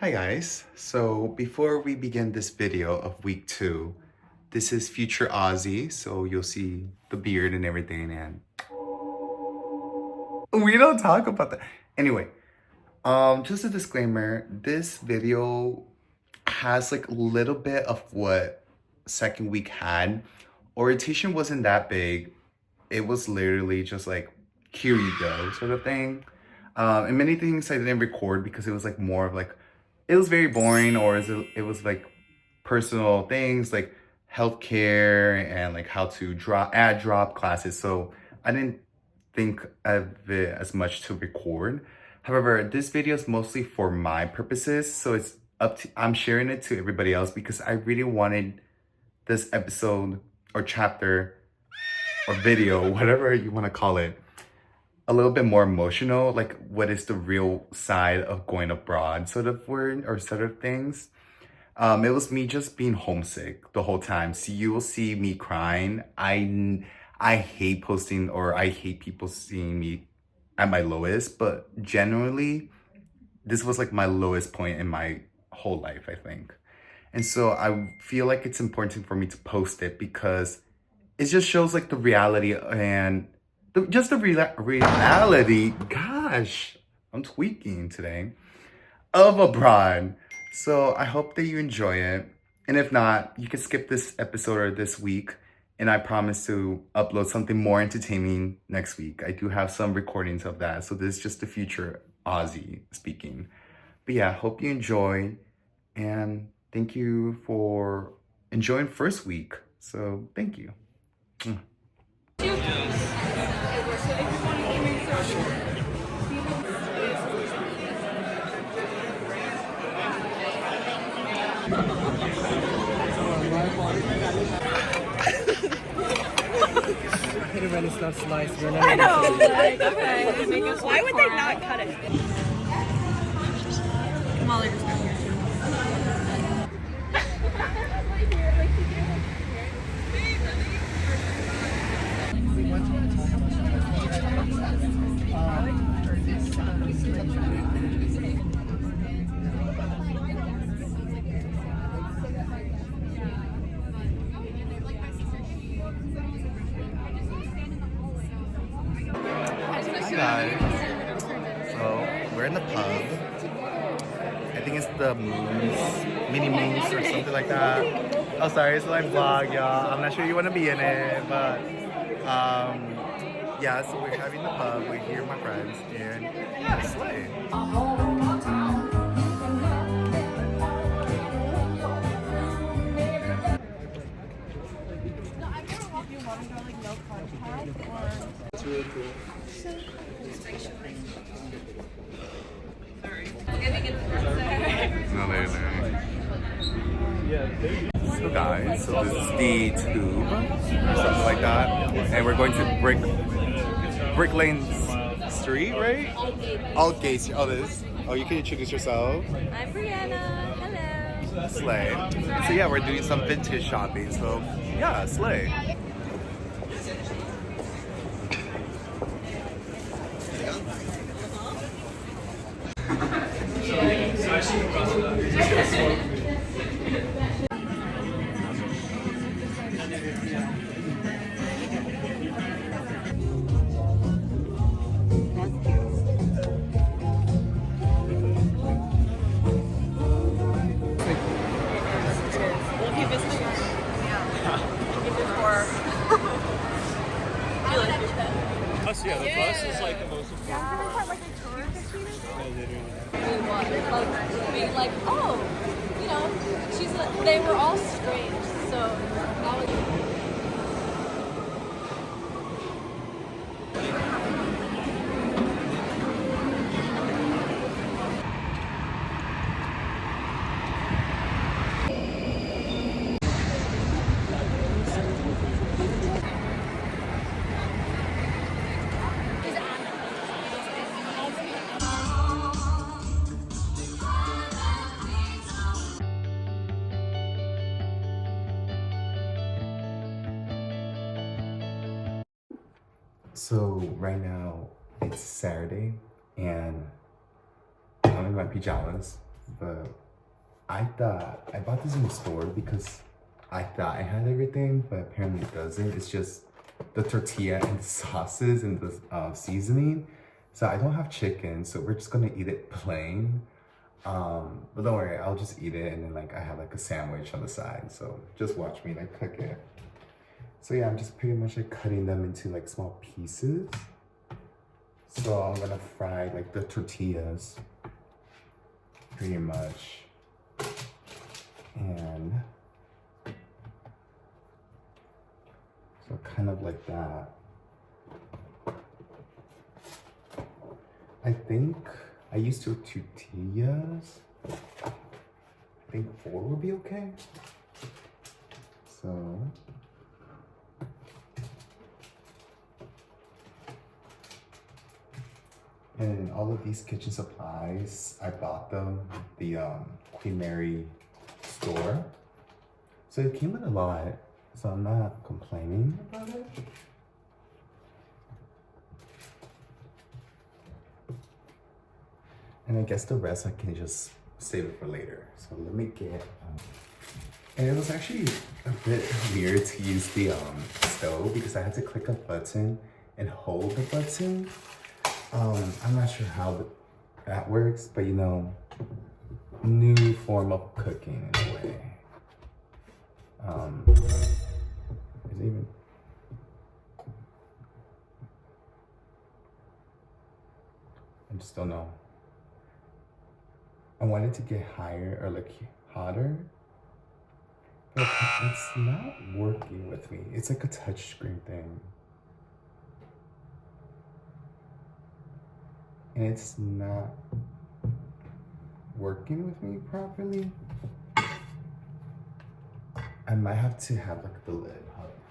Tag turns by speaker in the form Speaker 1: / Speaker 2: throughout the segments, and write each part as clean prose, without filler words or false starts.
Speaker 1: Hi guys. So before we begin this video of week 2, this is future Ozzy, so you'll see the beard and everything, and we don't talk about that. Anyway, just a disclaimer, this video has like a little bit of what second week had. Orientation wasn't that big. It was literally just like, here you go, sort of thing. And many things I didn't record because it was like more of like, it was very boring, or it was like personal things like healthcare and like how to drop classes. So I didn't think of it as much to record. However, this video is mostly for my purposes. So it's up to, I'm sharing it to everybody else because I really wanted this episode or chapter or video, whatever you want to call it, a little bit more emotional, like what is the real side of going abroad sort of word or sort of things. It was me just being homesick the whole time. So you will see me crying. I hate posting, or I hate people seeing me at my lowest, but generally this was like my lowest point in my whole life, I think. And so I feel like it's important for me to post it because it just shows like the reality and just the reality, gosh, I'm tweaking today, of abroad. So I hope that you enjoy it. And if not, you can skip this episode or this week. And I promise to upload something more entertaining next week. I do have some recordings of that. So this is just the future Aussie speaking. But yeah, hope you enjoy. And thank you for enjoying first week. So thank you.
Speaker 2: Hit it when it's not sliced.
Speaker 3: I know, like, okay. Why would they not cut it? Molly just got here too.
Speaker 1: Hi guys. So we're in the pub. I think it's the Moons, Mini Moons or something like that. Oh, sorry, it's like vlog, y'all. I'm not sure you want to be in it, but yeah. So we're having the pub. We're here, with my friends, and yeah, slay.
Speaker 2: It's really cool.
Speaker 1: No, so guys, so this is the Tube or something like that, and we're going to Brick Lane Street, right? Aldgate Street. Oh, this. Oh, you can introduce yourself.
Speaker 3: I'm Brianna. Hello.
Speaker 1: Slay. So yeah, we're doing some vintage shopping. So yeah, slay.
Speaker 3: Well, if you visit it, yeah. If it's for feel like
Speaker 2: Bus, yeah, the bus is like the most important part.
Speaker 3: like a tourist
Speaker 2: Yeah,
Speaker 3: like being like, oh, you know, they were all strange, so that was.
Speaker 1: So right now it's Saturday and I'm in my pajamas. but I thought I bought this in the store because I thought I had everything, but apparently it doesn't. It's just the tortilla and the sauces and the seasoning. So I don't have chicken, so we're just gonna eat it plain. But don't worry, I'll just eat it, and then like I have like a sandwich on the side. So just watch me like cook it. So yeah, I'm just pretty much like cutting them into like small pieces. So I'm gonna fry like the tortillas pretty much. And so kind of like that. I think I used 2 tortillas. I think 4 would be okay. So and all of these kitchen supplies, I bought them at the Queen Mary store. So it came with a lot, so I'm not complaining about it. And I guess the rest I can just save it for later. So let me get, and it was actually a bit weird to use the stove because I had to click a button and hold the button. I'm not sure how that works, but you know, new form of cooking in a way. Is it even? I just don't know. I wanted to get higher or like hotter, but it's not working with me. It's like a touch screen thing. And it's not working with me properly. I might have to have like the lid.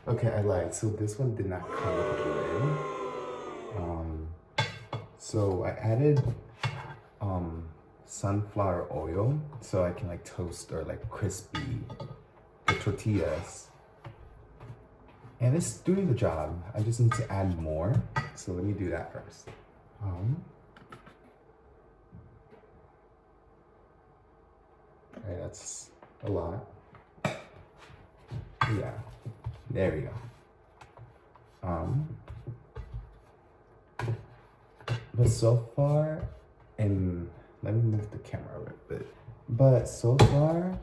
Speaker 1: Okay, I lied. So this one did not come with a lid. So I added sunflower oil so I can like toast or like crispy the tortillas. And it's doing the job. I just need to add more. So let me do that first. Alright, that's a lot. Yeah, there we go. But so far, and let me move the camera a little bit. But so far,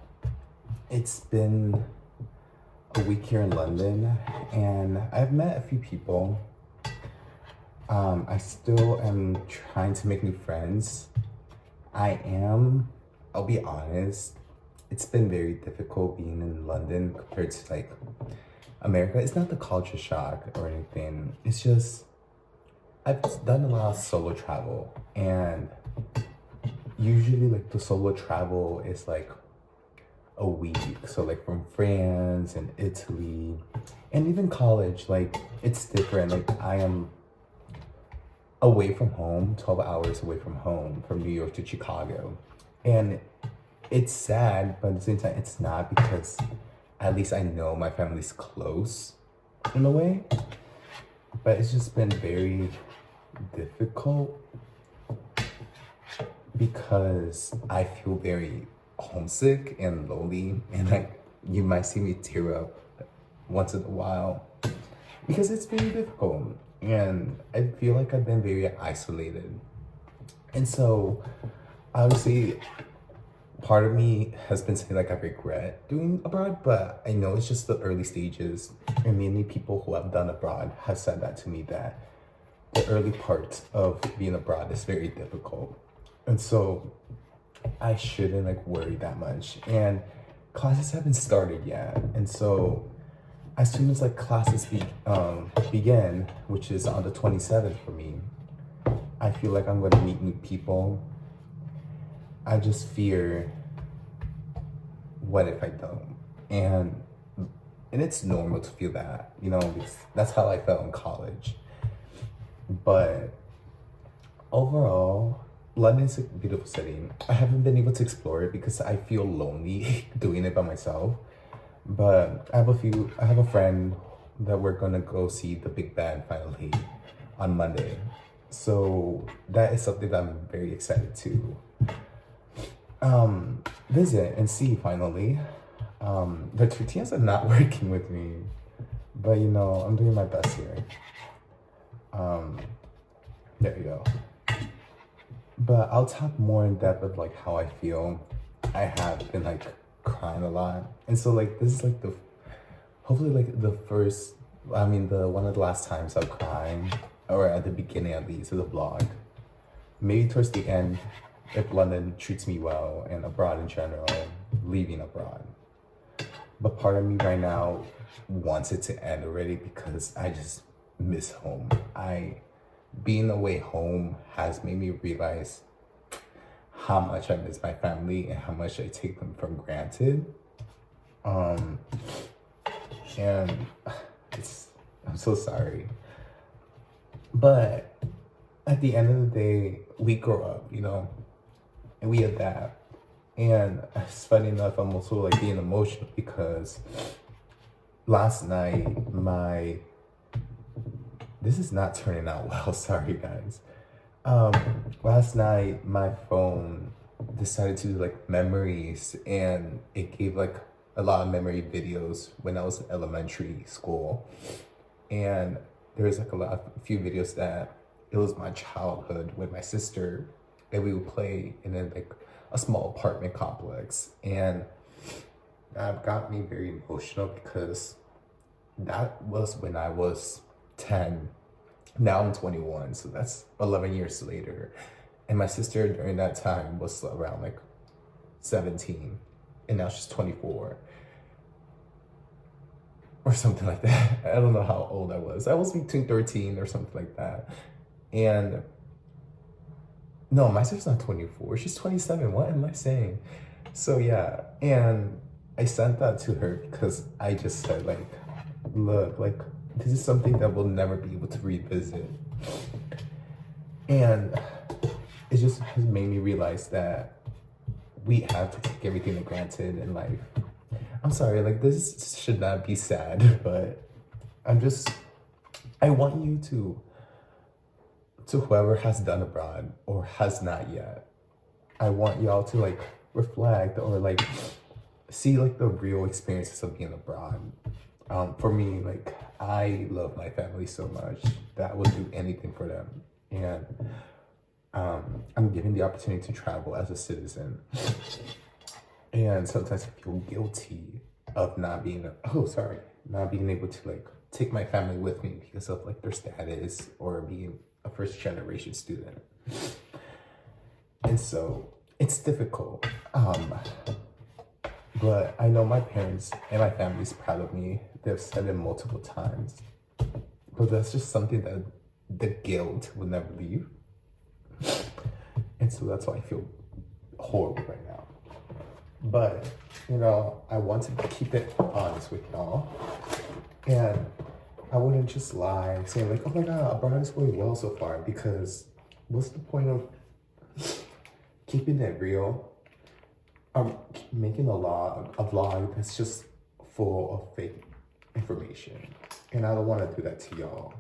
Speaker 1: it's been a week here in London, and I've met a few people. I still am trying to make new friends. I'll be honest, it's been very difficult being in London compared to like America. It's not the culture shock or anything. It's just, I've done a lot of solo travel, and usually like the solo travel is like a week. So like from France and Italy and even college, like it's different. Like I am away from home, 12 hours away from home, from New York to Chicago. And it's sad, but at the same time, it's not, because at least I know my family's close in a way. But it's just been very difficult because I feel very homesick and lonely, and like you might see me tear up once in a while because it's very difficult, and I feel like I've been very isolated. And so obviously part of me has been saying like I regret doing abroad, but I know it's just the early stages, and many people who have done abroad have said that to me, that the early part of being abroad is very difficult. And so I shouldn't like worry that much. And classes haven't started yet. And so as soon as like classes begin, which is on the 27th for me, I feel like I'm going to meet new people. I just fear, what if I don't? And it's normal to feel that, you know, that's how I felt in college. But overall, London is a beautiful city. I haven't been able to explore it because I feel lonely doing it by myself. But I have a friend that we're gonna go see the Big Band finally on Monday. So that is something that I'm very excited to visit and see finally. The tortillas are not working with me, but you know, I'm doing my best here. There you go. But I'll talk more in depth of like how I feel. I have been like crying a lot, and so like this is like the hopefully like the first. I mean, the one of the last times I'm crying, or at the beginning at least of the vlog. Maybe towards the end, if London treats me well and abroad in general, leaving abroad. But part of me right now wants it to end already because I just miss home. Being away home has made me realize how much I miss my family and how much I take them for granted. And I'm so sorry. But at the end of the day, we grow up, you know, and we adapt. And it's funny enough, I'm also like being emotional because last night this is not turning out well, sorry guys. Last night my phone decided to do like memories, and it gave like a lot of memory videos when I was in elementary school. And there's like a few videos that it was my childhood with my sister, and we would play in like a small apartment complex. And that got me very emotional because that was when I was 10. Now I'm 21, so that's 11 years later. And my sister during that time was around like 17, and now she's 24. Or something like that. I don't know how old I was. I was between 13 or something like that. And no, my sister's not 24. She's 27. What am I saying? So yeah, and I sent that to her because I just said like, look, like this is something that we'll never be able to revisit. And it just has made me realize that we have to take everything for granted in life. I'm sorry, like this should not be sad, but I want you to whoever has done abroad or has not yet, I want y'all to like reflect or like see like the real experiences of being abroad. For me, like I love my family so much that I would do anything for them. And I'm given the opportunity to travel as a citizen. And sometimes I feel guilty of not being able to like take my family with me because of like their status or being a first generation student. And so it's difficult. But I know my parents and my family's proud of me. They've said it multiple times. But that's just something that the guilt will never leave. And so that's why I feel horrible right now. But, you know, I want to keep it honest with y'all. And I wouldn't just lie saying like, oh my God, abroad is going well so far, because what's the point of keeping it real? Making a vlog that's just full of fake information. And I don't want to do that to y'all.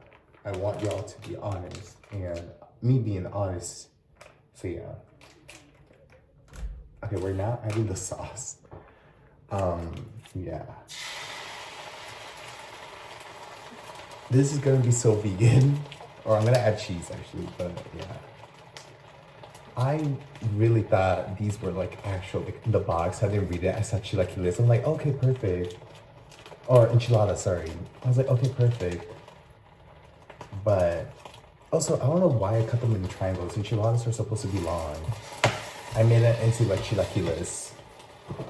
Speaker 1: I want y'all to be honest, and me being honest. So yeah. Okay, we're now adding the sauce. Yeah. This is gonna be so vegan. Or I'm gonna add cheese actually, but yeah. I really thought these were like actual, like in the box. I didn't read it. I saw chilaquiles. I'm like, okay, perfect. Or enchilada, sorry. I was like, okay, perfect. But also, I don't know why I cut them in triangles. Enchiladas are supposed to be long. I made it into like chilaquiles.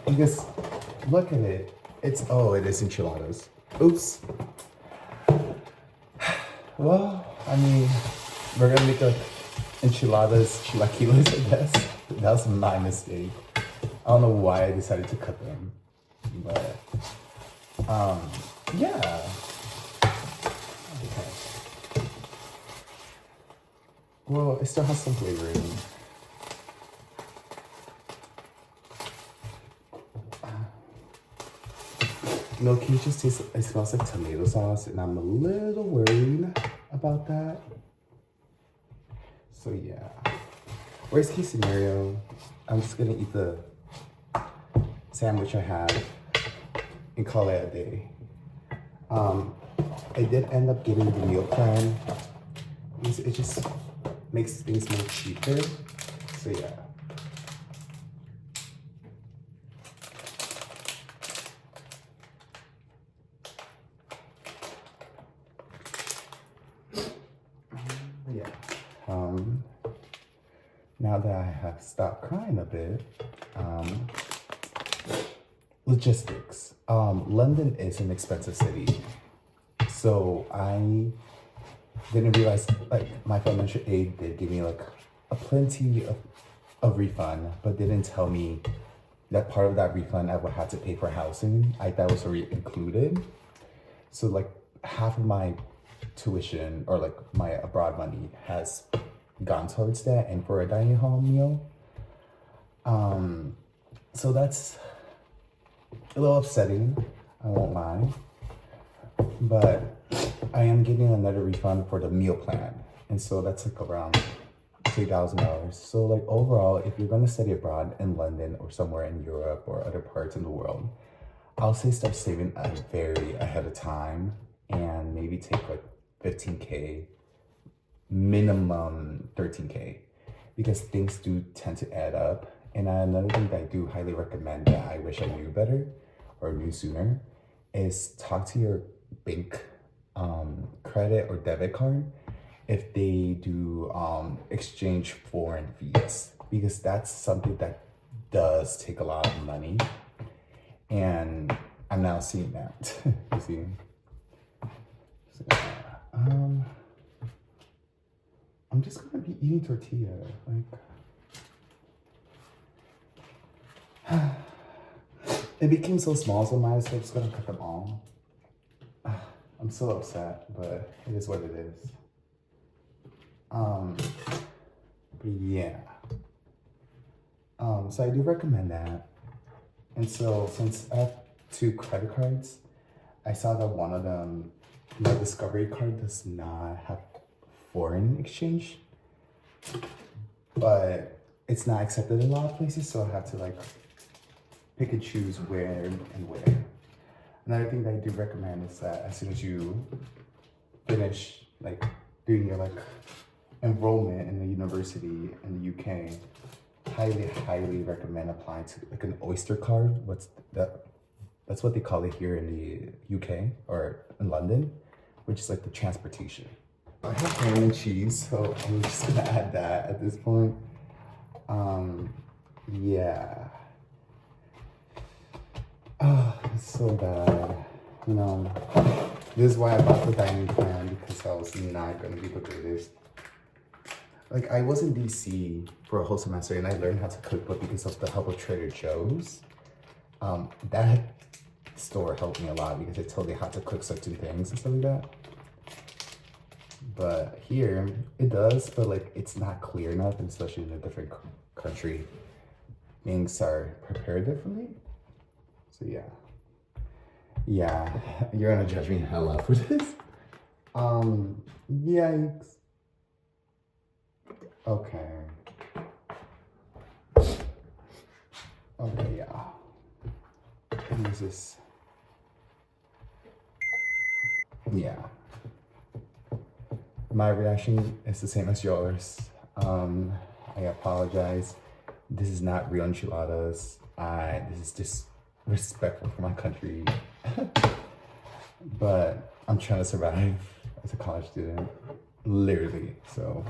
Speaker 1: Because look at it. It is enchiladas. Oops. Well, I mean, we're gonna make enchiladas, chilaquiles, I guess. That was my mistake. I don't know why I decided to cut them. But, yeah. Okay. Well, it still has some flavor in it. No, can you just taste it? It smells like tomato sauce, and I'm a little worried about that. So yeah. Worst case scenario, I'm just gonna eat the sandwich I have and call it a day. I did end up getting the meal plan. It just makes things more cheaper. So yeah. Yeah. Now that I have stopped crying a bit, logistics. London is an expensive city. So I didn't realize, like, my financial aid did give me like a plenty of refund, but didn't tell me that part of that refund I would have to pay for housing. I thought was already included. So like half of my tuition or like my abroad money has gone towards that and for a dining hall meal. So that's a little upsetting, I won't lie. But I am getting another refund for the meal plan. And so that's like around $3,000. So like overall, if you're gonna study abroad in London or somewhere in Europe or other parts in the world, I'll say start saving very ahead of time and maybe take like 15K, minimum 13K, because things do tend to add up. And another thing that I do highly recommend that I wish I knew better or knew sooner is talk to your bank credit or debit card if they do exchange foreign fees, because that's something that does take a lot of money. And I'm now seeing that. You see? So, I'm just gonna be eating tortilla. Like, it became so small, so I might as well just gonna cut them all. I'm so upset, but it is what it is. But yeah. So I do recommend that. And so since I have 2 credit cards, I saw that one of them, my Discovery card, does not have foreign exchange, but it's not accepted in a lot of places, so I have to like pick and choose where and where. Another thing that I do recommend is that as soon as you finish like doing your like enrollment in the university in the UK, highly recommend applying to like an Oyster card. That's what they call it here in the UK or in London, which is like the transportation. I have ham and cheese, so I'm just gonna add that at this point. Yeah. Oh, it's so bad. You know, this is why I bought the dining plan, because I was not gonna be the greatest. Like, I was in DC for a whole semester and I learned how to cook, but because of the help of Trader Joe's, that store helped me a lot because it told me how to cook certain things and stuff like that. But here, it does, but like, it's not clear enough, and especially in a different country, things are prepared differently. So yeah. Yeah, you're gonna judge me hella for this. Yikes. Okay. Okay, yeah. What is this? Yeah. My reaction is the same as yours. I apologize. This is not real enchiladas. This is disrespectful for my country. But I'm trying to survive as a college student, literally. So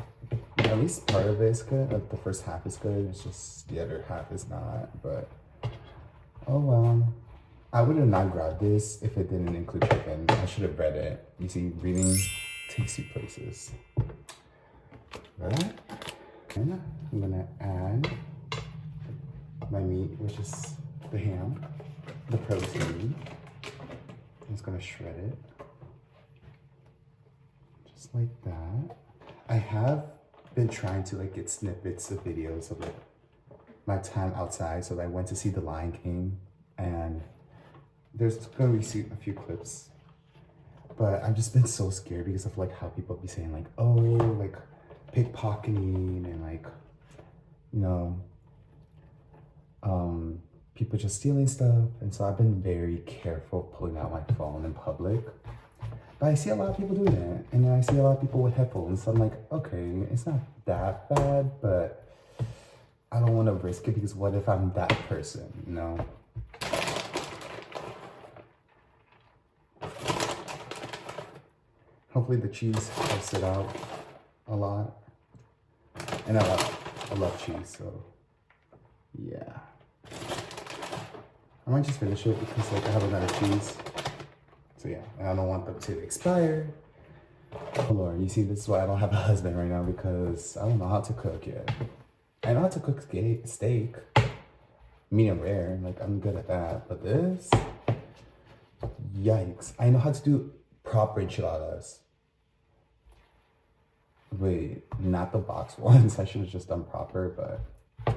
Speaker 1: at least part of it is good. Like the first half is good. It's just the other half is not. But oh well. I would have not grabbed this if it didn't include chicken. I should have read it. You see, reading takes you places. Right? And I'm gonna add my meat, which is the ham, the protein. I'm just gonna shred it. Just like that. I have been trying to like get snippets of videos of like my time outside. So I went to see The Lion King, and there's gonna be a few clips, but I've just been so scared because of like how people be saying like, oh, like pickpocketing and like, you know, people just stealing stuff. And so I've been very careful pulling out my phone in public. But I see a lot of people doing it. And then I see a lot of people with headphones. So I'm like, okay, it's not that bad, but I don't want to risk it because what if I'm that person, you know? Hopefully the cheese helps it out a lot. And I love cheese, so yeah. I might just finish it because like I have another cheese. So yeah, and I don't want them to expire. Oh Lord, you see, this is why I don't have a husband right now, because I don't know how to cook yet. I know how to cook steak, medium rare, like I'm good at that. But this, yikes. I know how to do proper enchiladas. Wait, not the box ones. I should have just done proper, but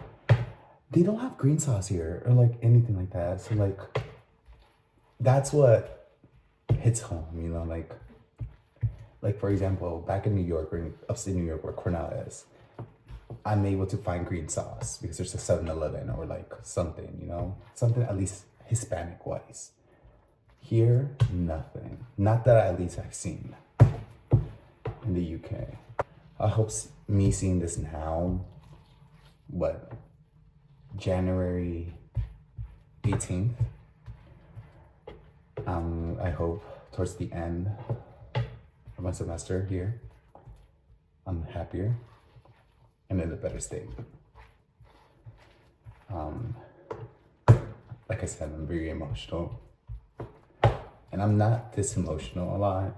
Speaker 1: they don't have green sauce here or like anything like that. So like, that's what hits home, you know, like for example, back in New York, or in upstate New York where Cornell is, I'm able to find green sauce because there's a 7-Eleven or like something, you know, something at least Hispanic wise. Here, nothing. Not that at least I've seen in the UK. I hope me seeing this now, what, January 18th, I hope towards the end of my semester here, I'm happier and in a better state. Like I said, I'm very emotional. And I'm not this emotional a lot.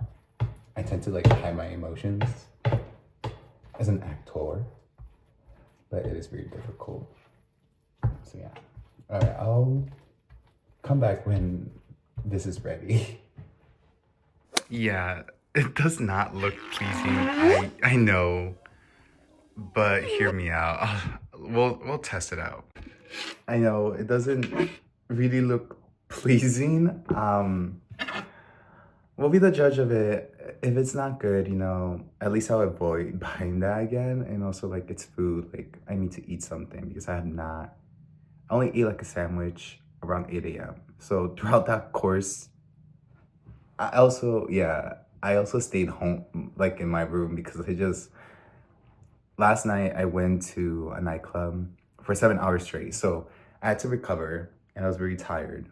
Speaker 1: I tend to like hide my emotions as an actor, but it is very difficult. So yeah. All right, I'll come back when this is ready. Yeah, it does not look pleasing. I know, but hear me out. We'll test it out. I know it doesn't really look pleasing. We'll be the judge of it. If it's not good, you know, at least I'll avoid buying that again. And also, like, it's food. Like, I need to eat something because I only ate like a sandwich around 8 a.m. So throughout that course, I also stayed home, like in my room, because last night I went to a nightclub for 7 hours straight. So I had to recover and I was very tired,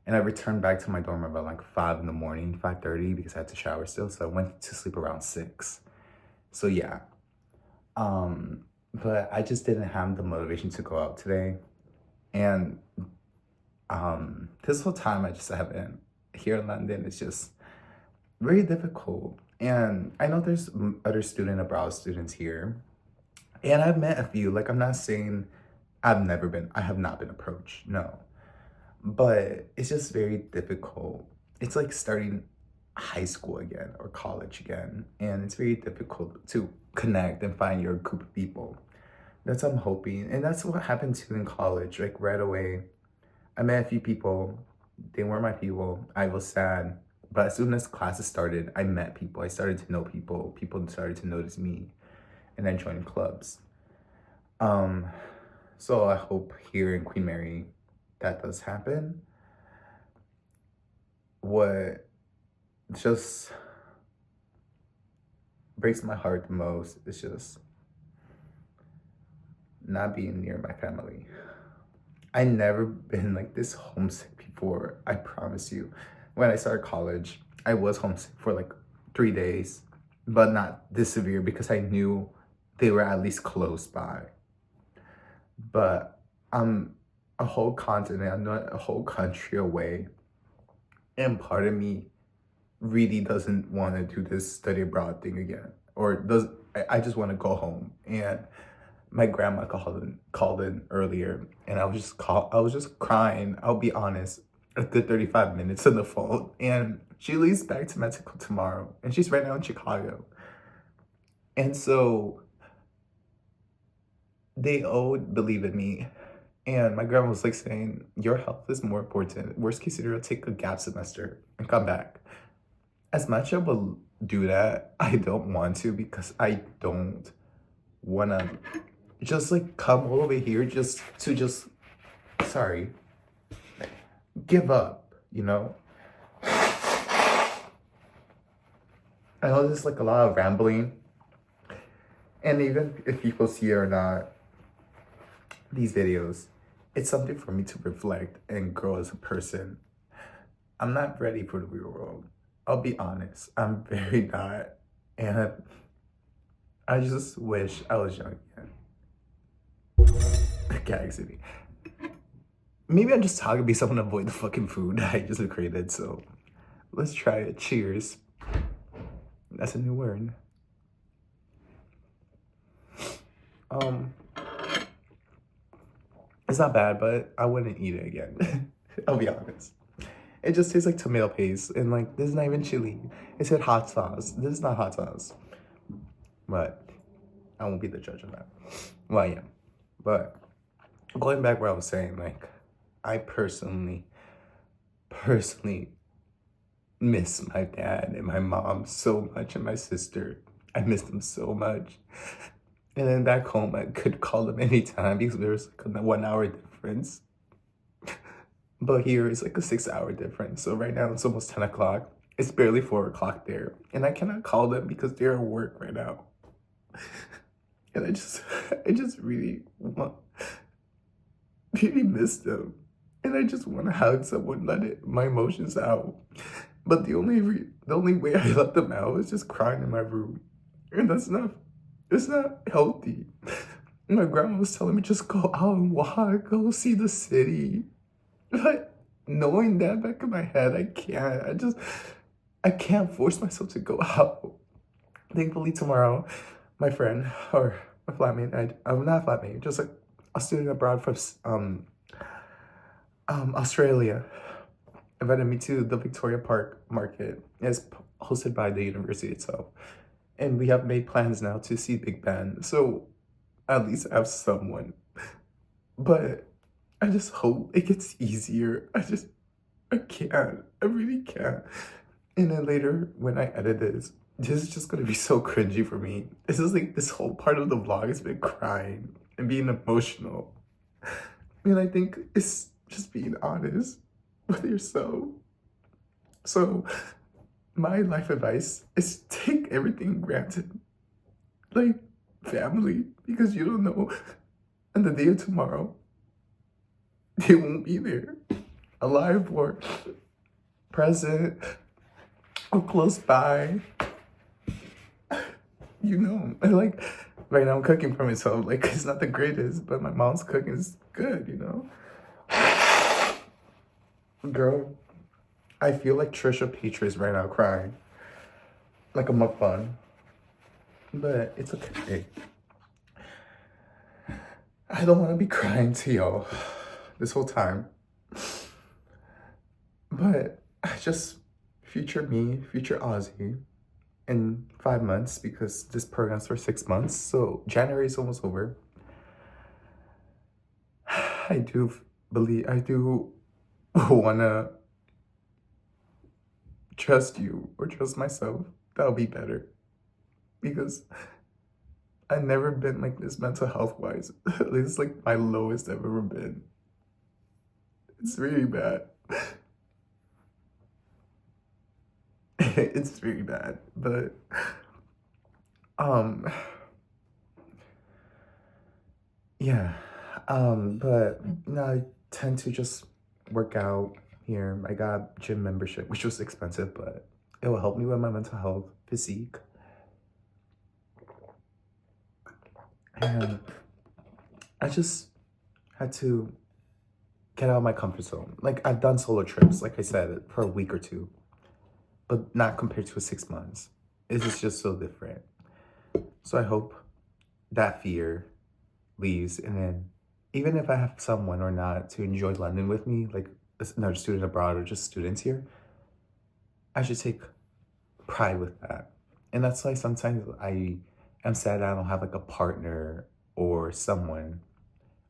Speaker 1: and I returned back to my dorm about like 5 in the morning, 5:30, because I had to shower still. So I went to sleep around 6. So yeah. But I just didn't have the motivation to go out today. And this whole time I just haven't, here in London, it's just very difficult. And I know there's other student abroad students here. And I've met a few, like I'm not saying I have not been approached, no. But it's just very difficult. It's like starting high school again or college again. And it's very difficult to connect and find your group of people. That's what I'm hoping. And that's what happened too in college. Like right away, I met a few people. They weren't my people. I was sad. But as soon as classes started, I met people. I started to know people. People started to notice me. And then joined clubs. So I hope here in Queen Mary that does happen. What just breaks my heart the most is just not being near my family. I never been like this homesick before, I promise you. When I started college, I was homesick for like 3 days, but not this severe because I knew they were at least close by. But I'm a whole continent, I'm not a whole country away. And part of me really doesn't want to do this study abroad thing again. I just want to go home. And my grandma called in earlier, and I was just crying. I'll be honest, a good 35 minutes on the phone. And she leaves back to Mexico tomorrow, and she's right now in Chicago. And so they all believe in me. And my grandma was like saying, your health is more important. Worst case scenario, take a gap semester and come back. As much as I will do that, I don't want to, because I don't want to just like come all the way here just to sorry, give up, you know? I know there's like a lot of rambling, and even if people see or not these videos, it's something for me to reflect and grow as a person. I'm not ready for the real world. I'll be honest, I'm very not. And I just wish I was young again. Gag City. Maybe I'm just talking because I want to avoid the fucking food I just created, so let's try it. Cheers. That's a new word. It's not bad, but I wouldn't eat it again. I'll be honest. It just tastes like tomato paste, and like this is not even chili. It said hot sauce. This is not hot sauce. But I won't be the judge of that. Well, I am. But going back where I was saying, like, I personally miss my dad and my mom so much, and my sister. I miss them so much. And then back home, I could call them anytime because there was like a 1 hour difference. But here it's like a 6 hour difference. So right now it's almost 10 o'clock. It's barely 4 o'clock there. And I cannot call them because they're at work right now. And I just really miss them. And I just want to hug someone, my emotions out. But the only way I let them out is just crying in my room. And it's not healthy. My grandma was telling me, just go out and walk, go see the city. But knowing that back in my head, I can't force myself to go out. Thankfully tomorrow, my friend, or a flatmate, I'm not a flatmate, just like a student abroad from Australia, invited me to the Victoria Park Market. It's hosted by the university itself. And we have made plans now to see Big Ben. So at least I have someone. But I just hope it gets easier. I can't. I really can't. And then later, when I edit this is just gonna be so cringy for me. This is like, this whole part of the vlog has been crying and being emotional. And I think it's just being honest with yourself. So my life advice is take everything granted. Like family, because you don't know on the day of tomorrow, they won't be there, alive or present or close by. You know, like right now I'm cooking for myself. Like it's not the greatest, but my mom's cooking is good, you know? Girl, I feel like Trisha Paytas right now crying. Like a mukbang. But it's okay. I don't want to be crying to y'all this whole time. But I just, future me, future Ozzy, in 5 months, because this program's for 6 months. So January is almost over. I do wanna trust you or trust myself. That'll be better. Because I've never been like this mental health wise. It's like my lowest I've ever been. It's really bad. It's really bad. But yeah. But you know, I tend to just work out here. I got gym membership, which was expensive, but it will help me with my mental health, physique. And I just had to get out of my comfort zone. Like I've done solo trips, like I said, for a week or two, but not compared to 6 months. It's just so different. So I hope that fear leaves, and then even if I have someone or not to enjoy London with me, like another student abroad or just students here, I should take pride with that. And that's why sometimes I am sad I don't have like a partner or someone,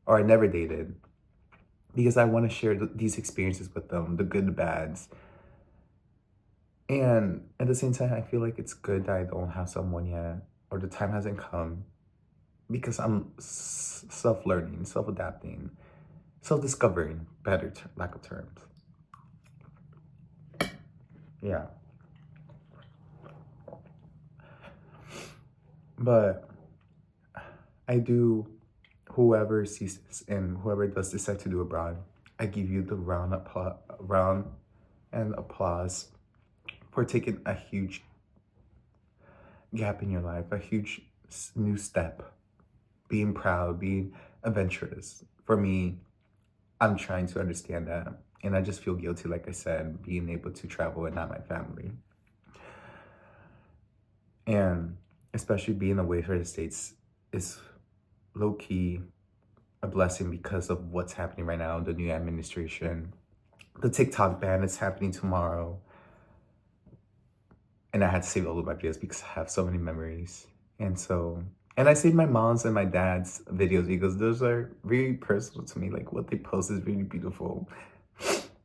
Speaker 1: or I never dated, because I want to share these experiences with them, the good, the bads. And at the same time, I feel like it's good that I don't have someone yet, or the time hasn't come, because I'm self-learning, self-adapting. self-discovering, better lack of terms. Yeah. But I do, whoever sees this and whoever does decide to do abroad, I give you the round and applause for taking a huge gap in your life, a huge new step, being proud, being adventurous. For me, I'm trying to understand that. And I just feel guilty, like I said, being able to travel and not my family. And especially being away from the States is low-key a blessing because of what's happening right now, the new administration. The TikTok ban is happening tomorrow. And I had to save all of my videos because I have so many memories. And I saved my mom's and my dad's videos because those are very personal to me. Like what they post is really beautiful.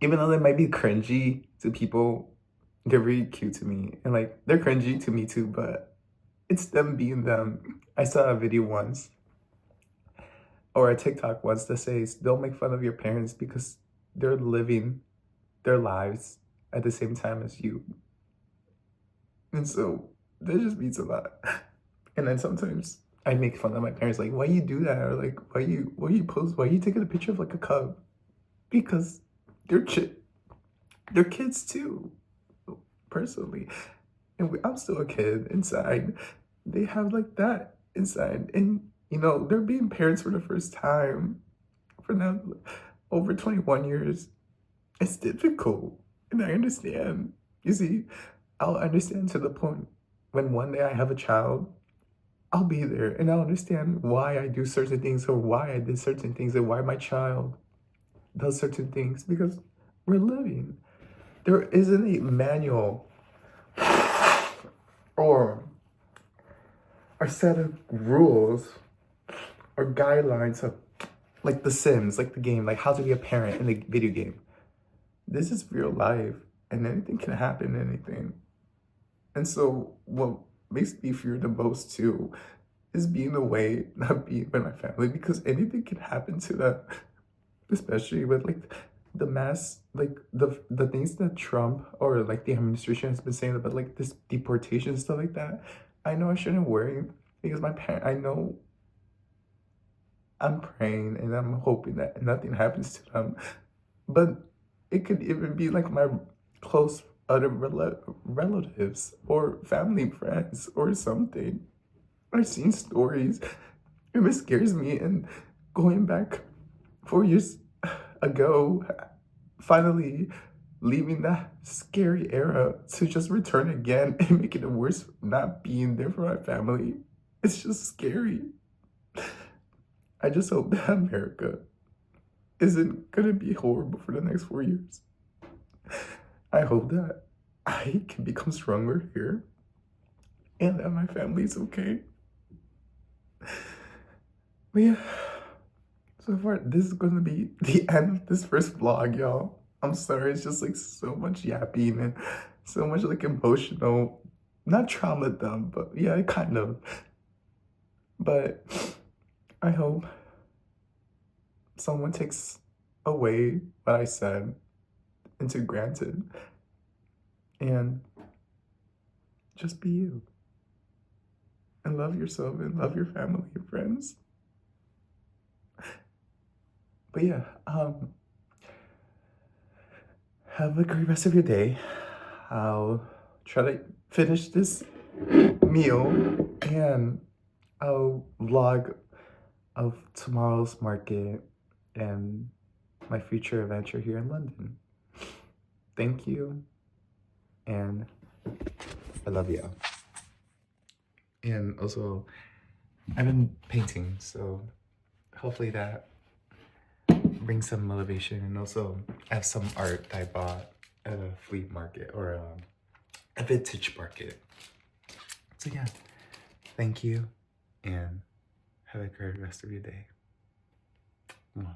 Speaker 1: Even though they might be cringy to people, they're really cute to me. And like, they're cringy to me too, but it's them being them. I saw a video once, or a TikTok once, that says, don't make fun of your parents because they're living their lives at the same time as you. And so that just means a lot. And then sometimes I make fun of my parents, like, why you do that? Or like, why you taking a picture of like a cub? Because they're kids too, personally. And I'm still a kid inside. They have like that inside. And, you know, they're being parents for the first time for now over 21 years. It's difficult. And I understand. You see, I'll understand to the point when one day I have a child, I'll be there and I'll understand why I do certain things or why I did certain things and why my child does certain things, because we're living. There isn't a manual or a set of rules or guidelines of like The Sims, like the game, like how to be a parent in the video game. This is real life and anything can happen, anything. And so what makes me fear the most too is being away, not being with my family, because anything can happen to them, especially with like the mass, like the things that Trump or like the administration has been saying about like this deportation stuff like that. I know I shouldn't worry because I know I'm praying and I'm hoping that nothing happens to them, but it could even be like my close other relatives or family friends or something. I've seen stories and it scares me. And going back 4 years ago, finally leaving that scary era to just return again and making it worse, not being there for my family. It's just scary. I just hope that America isn't gonna be horrible for the next 4 years. I hope that I can become stronger here and that my family's okay. But yeah, so far this is gonna be the end of this first vlog, y'all. I'm sorry, it's just like so much yapping and so much like emotional, not trauma dump, but yeah, kind of. But I hope someone takes away what I said into granted and just be you and love yourself and love your family and friends. But yeah, have a great rest of your day. I'll try to finish this meal and I'll vlog of tomorrow's market and my future adventure here in London. Thank you, and I love you. And also, I've been painting, so hopefully that brings some motivation. And also, I have some art that I bought at a flea market or a vintage market. So yeah, thank you, and have a great rest of your day. Mwah.